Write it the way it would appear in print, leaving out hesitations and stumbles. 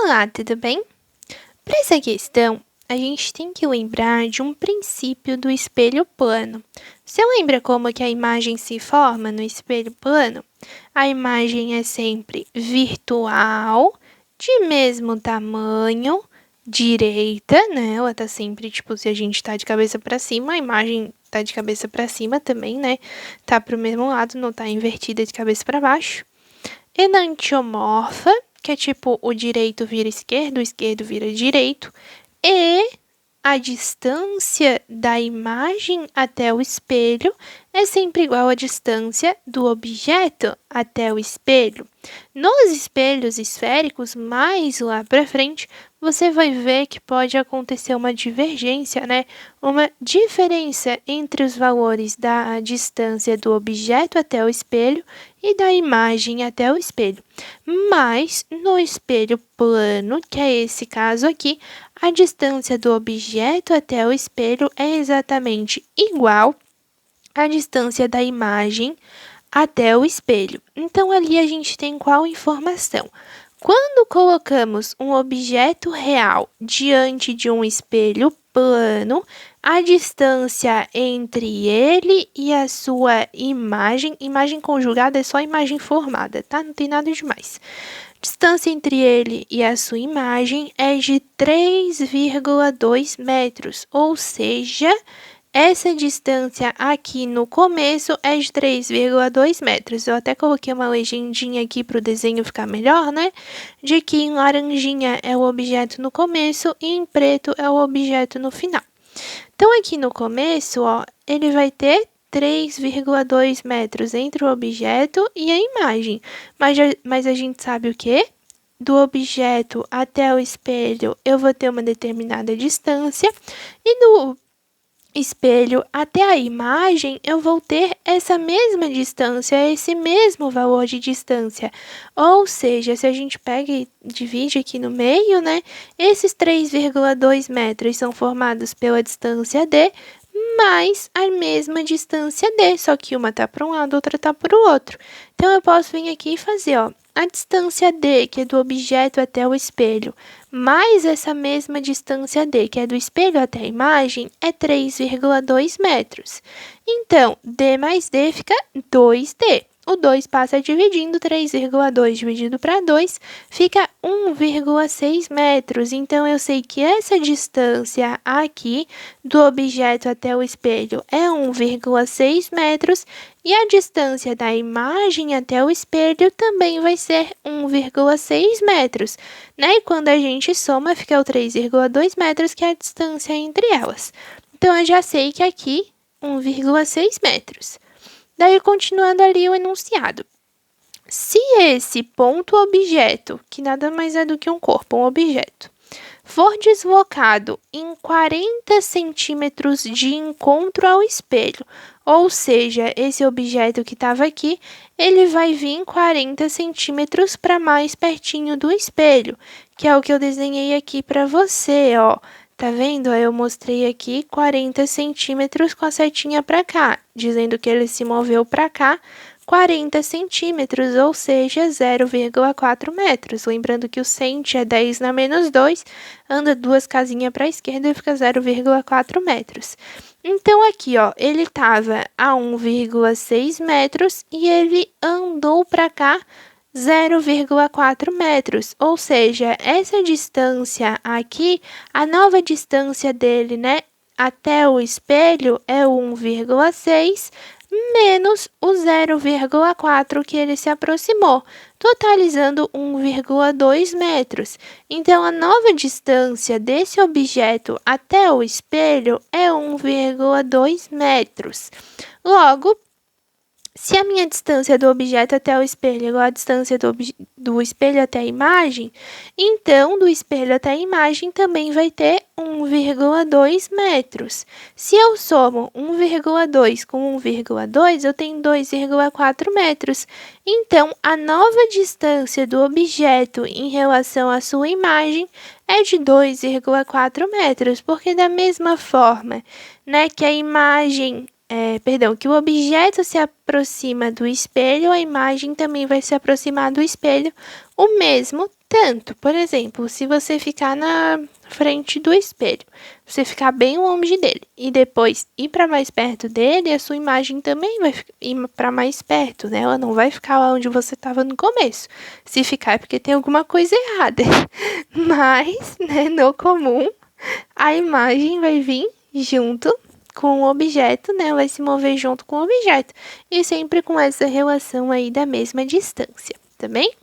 Olá, tudo bem? Para essa questão, a gente tem que lembrar de um princípio do espelho plano. Você lembra como que a imagem se forma no espelho plano? A imagem é sempre virtual, de mesmo tamanho, direita, né? Ela tá sempre, tipo, se a gente tá de cabeça para cima, a imagem tá de cabeça para cima também, né? Tá pro mesmo lado, não tá invertida de cabeça para baixo. Enantiomorfa, que é tipo o direito vira esquerdo, o esquerdo vira direito, e a distância da imagem até o espelho é sempre igual à distância do objeto até o espelho. Nos espelhos esféricos, mais lá para frente, você vai ver que pode acontecer uma divergência, né? Uma diferença entre os valores da distância do objeto até o espelho e da imagem até o espelho. Mas no espelho plano, que é esse caso aqui, a distância do objeto até o espelho é exatamente igual à distância da imagem até o espelho. Então, ali a gente tem qual informação? Quando colocamos um objeto real diante de um espelho plano, a distância entre ele e a sua imagem conjugada é só imagem formada, tá? Não tem nada demais. Distância entre ele e a sua imagem é de 3,2 metros, ou seja, essa distância aqui no começo é de 3,2 metros. Eu até coloquei uma legendinha aqui para o desenho ficar melhor, né? De que em laranjinha é o objeto no começo e em preto é o objeto no final. Então, aqui no começo, ó, ele vai ter 3,2 metros entre o objeto e a imagem. Mas a gente sabe o quê? Do objeto até o espelho, eu vou ter uma determinada distância. E do espelho até a imagem, eu vou ter essa mesma distância, esse mesmo valor de distância. Ou seja, se a gente pega e divide aqui no meio, né? Esses 3,2 metros são formados pela distância D, mais a mesma distância D, só que uma tá para um lado, outra tá para o outro. Então, eu posso vir aqui e fazer, ó, a distância D, que é do objeto até o espelho, mais essa mesma distância D, que é do espelho até a imagem, é 3,2 metros. Então, D mais D fica 2D. O 2 passa dividindo, 3,2 dividido para 2 fica 1,6 metros. Então, eu sei que essa distância aqui do objeto até o espelho é 1,6 metros e a distância da imagem até o espelho também vai ser 1,6 metros, né? E quando a gente soma, fica o 3,2 metros, que é a distância entre elas. Então, eu já sei que aqui, 1,6 metros. Daí, continuando ali o enunciado. Se esse ponto objeto, que nada mais é do que um corpo, um objeto, for deslocado em 40 centímetros de encontro ao espelho, ou seja, esse objeto que estava aqui, ele vai vir 40 centímetros para mais pertinho do espelho, que é o que eu desenhei aqui para você, ó. Tá vendo? Eu mostrei aqui 40 centímetros com a setinha para cá, dizendo que ele se moveu para cá 40 centímetros, ou seja, 0,4 metros. Lembrando que o cent é 10 na menos 2, anda duas casinhas para a esquerda e fica 0,4 metros. Então, aqui, ó, ele estava a 1,6 metros e ele andou para cá 0,4 metros, ou seja, essa distância aqui, a nova distância dele, né, até o espelho é 1,6 menos o 0,4 que ele se aproximou, totalizando 1,2 metros. Então, a nova distância desse objeto até o espelho é 1,2 metros. Logo, se a minha distância do objeto até o espelho é igual à distância do espelho até a imagem, então do espelho até a imagem também vai ter 1,2 metros. Se eu somo 1,2 com 1,2, eu tenho 2,4 metros. Então, a nova distância do objeto em relação à sua imagem é de 2,4 metros, porque da mesma forma, né, que a imagem que o objeto se aproxima do espelho, a imagem também vai se aproximar do espelho o mesmo tanto. Por exemplo, se você ficar na frente do espelho, você ficar bem longe dele e depois ir para mais perto dele, a sua imagem também vai ir para mais perto, né? Ela não vai ficar lá onde você estava no começo. Se ficar é porque tem alguma coisa errada. Mas, né, no comum, a imagem vai vir junto com o objeto, né? Vai se mover junto com o objeto. E sempre com essa relação aí da mesma distância, tá bem?